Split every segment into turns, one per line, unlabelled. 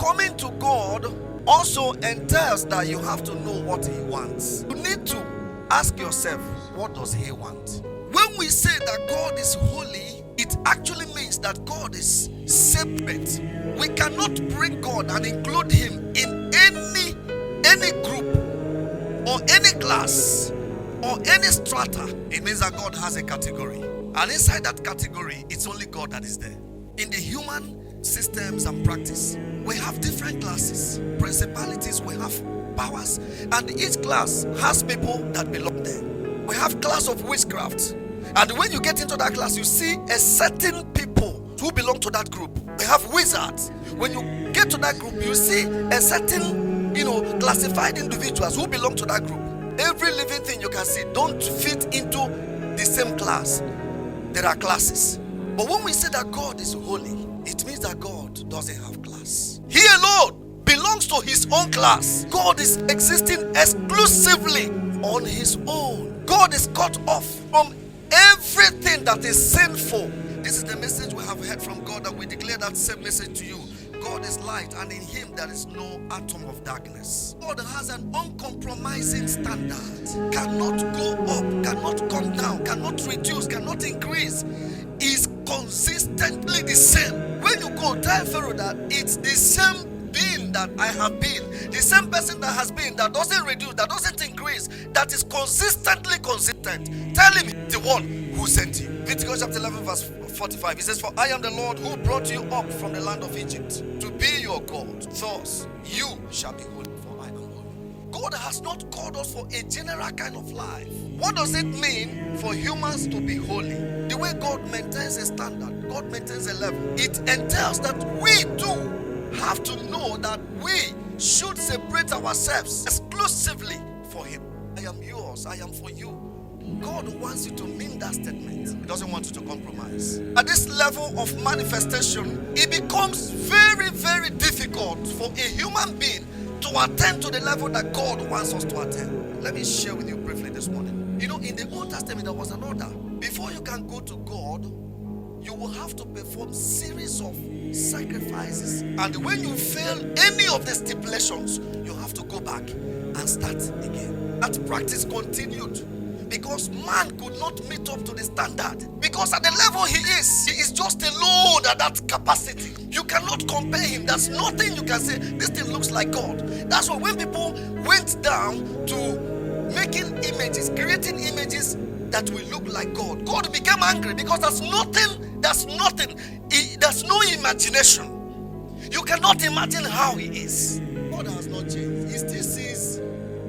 Coming to God also entails that you have to know what He wants. You need to ask yourself, what does He want? When we say that God is holy, it actually means that God is separate. We cannot bring God and include Him in any group or any class or any strata. It means that God has a category. And inside that category, it's only God that is there. In the human systems and practice, we have different classes, principalities, we have powers, and each class has people that belong there. We have class of witchcraft, and when you get into that class, you see a certain people who belong to that group. We have wizards. When you get to that group, you see a certain, classified individuals who belong to that group. Every living thing you can see don't fit into the same class. There are classes. But when we say that God is holy, it means that God doesn't have class. He alone belongs to His own class. God is existing exclusively on His own. God is cut off from everything that is sinful. This is the message we have heard from God, and we declare that same message to you. God is light, and in Him there is no atom of darkness. God has an uncompromising standard. Cannot go up, cannot come down, cannot reduce, cannot increase. Is consistently the same. When you go, tell Pharaoh that it's the same being that I have been, the same person that has been, that doesn't reduce, that doesn't increase, that is consistently consistent. Tell him the one who sent you. Leviticus chapter 11 verse 45. He says, "For I am the Lord who brought you up from the land of Egypt to be your God. Thus you shall be holy, for I am holy." God has not called us for a general kind of life. What does it mean for humans to be holy? The way God maintains a standard, God maintains a level. It entails that we too have to know that we should separate ourselves exclusively for Him. I am yours, I am for you. God wants you to mean that statement. He doesn't want you to compromise. At this level of manifestation, it becomes very, very difficult for a human being to attain to the level that God wants us to attain. Let me share with you briefly this morning. In the Old Testament, there was an order. Before you can go to God, you will have to perform series of sacrifices. And when you fail any of the stipulations, you have to go back and start again. That practice continued because man could not meet up to the standard. Because at the level he is just alone at that capacity. You cannot compare him. There's nothing you can say, this thing looks like God. That's why when people went down to making images, creating images that will look like God, God became angry because there's no imagination. You cannot imagine how He is. God has not changed. He still sees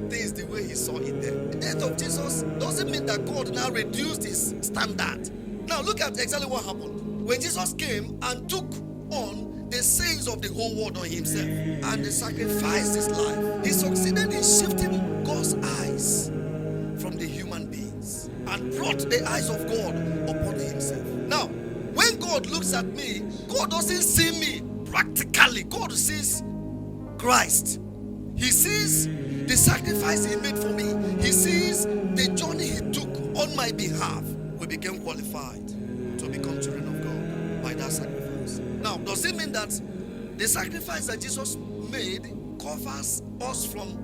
things the way He saw it then. The death of Jesus doesn't mean that God now reduced His standard. Now look at exactly what happened. When Jesus came and took on the sins of the whole world on Himself and sacrificed His life, He succeeded in shifting God's eyes from the human beings and brought the eyes of God upon Himself. Now, when God looks at me, God doesn't see me practically. God sees Christ. He sees the sacrifice He made for me. He sees the journey He took on my behalf. We became qualified to become children of God by that sacrifice. Now, does it mean that the sacrifice that Jesus made covers us from,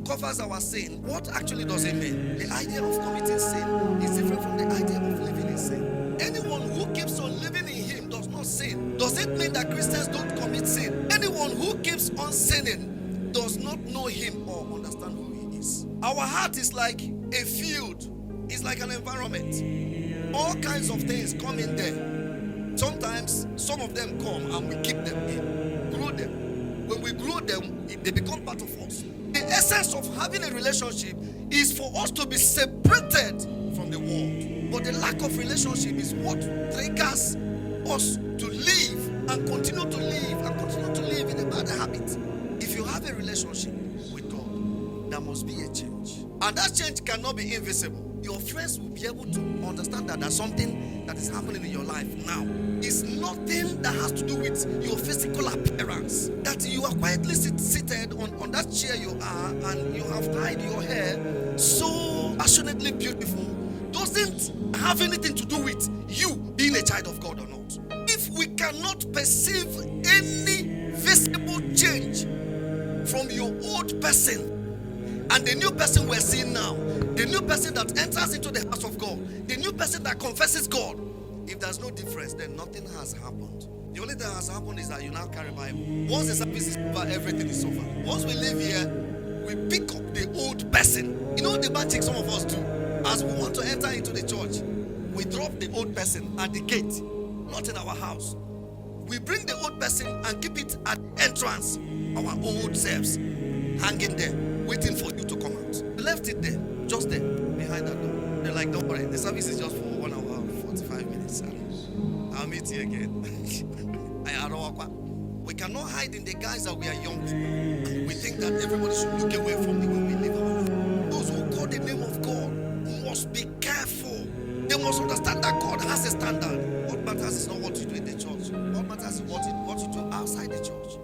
covers our sin? What actually does it mean? The idea of committing sin is different from the idea of living in sin. Anyone who keeps on living in Him does not sin. Does it mean that Christians don't commit sin? Anyone who keeps on sinning does not know Him or understand who He is. Our heart is like a field. It's like an environment. All kinds of things come in there. Sometimes some of them come and we keep them in, grow them. When we grow them, they become part of us. The essence of having a relationship is for us to be separated from the world. But the lack of relationship is what triggers us to live and continue to live and continue to live in a bad habit. If you have a relationship with God, there must be a change. And that change cannot be invisible. Your friends will be able to understand that there's something that is happening in your life now. It's nothing that has to do with your physical appearance. That you are quietly seated on that chair you are and you have tied your hair so passionately beautiful doesn't have anything to do with you being a child of God or not. If we cannot perceive any visible change from your old person and the new person we're seeing now, the new person that enters into the house of God, the new person that confesses God. If there's no difference, then nothing has happened. The only thing that has happened is that you now carry Bible. Once the service is over, everything is over. Once we leave here, we pick up the old person. You know the magic some of us do? As we want to enter into the church, we drop the old person at the gate, not in our house. We bring the old person and keep it at the entrance. Our old selves hanging there, waiting for you to come out. We left it there, just there, behind that door. They're like, don't worry, the service is just for 1 hour, 45 minutes. I'll meet you again. We cannot hide in the guise that we are young people. We think that everybody should look away from me when we live our life. Those who call the name of God must be careful. They must understand that God has a standard. What matters is not what you do in the church. What matters is what you do outside the church.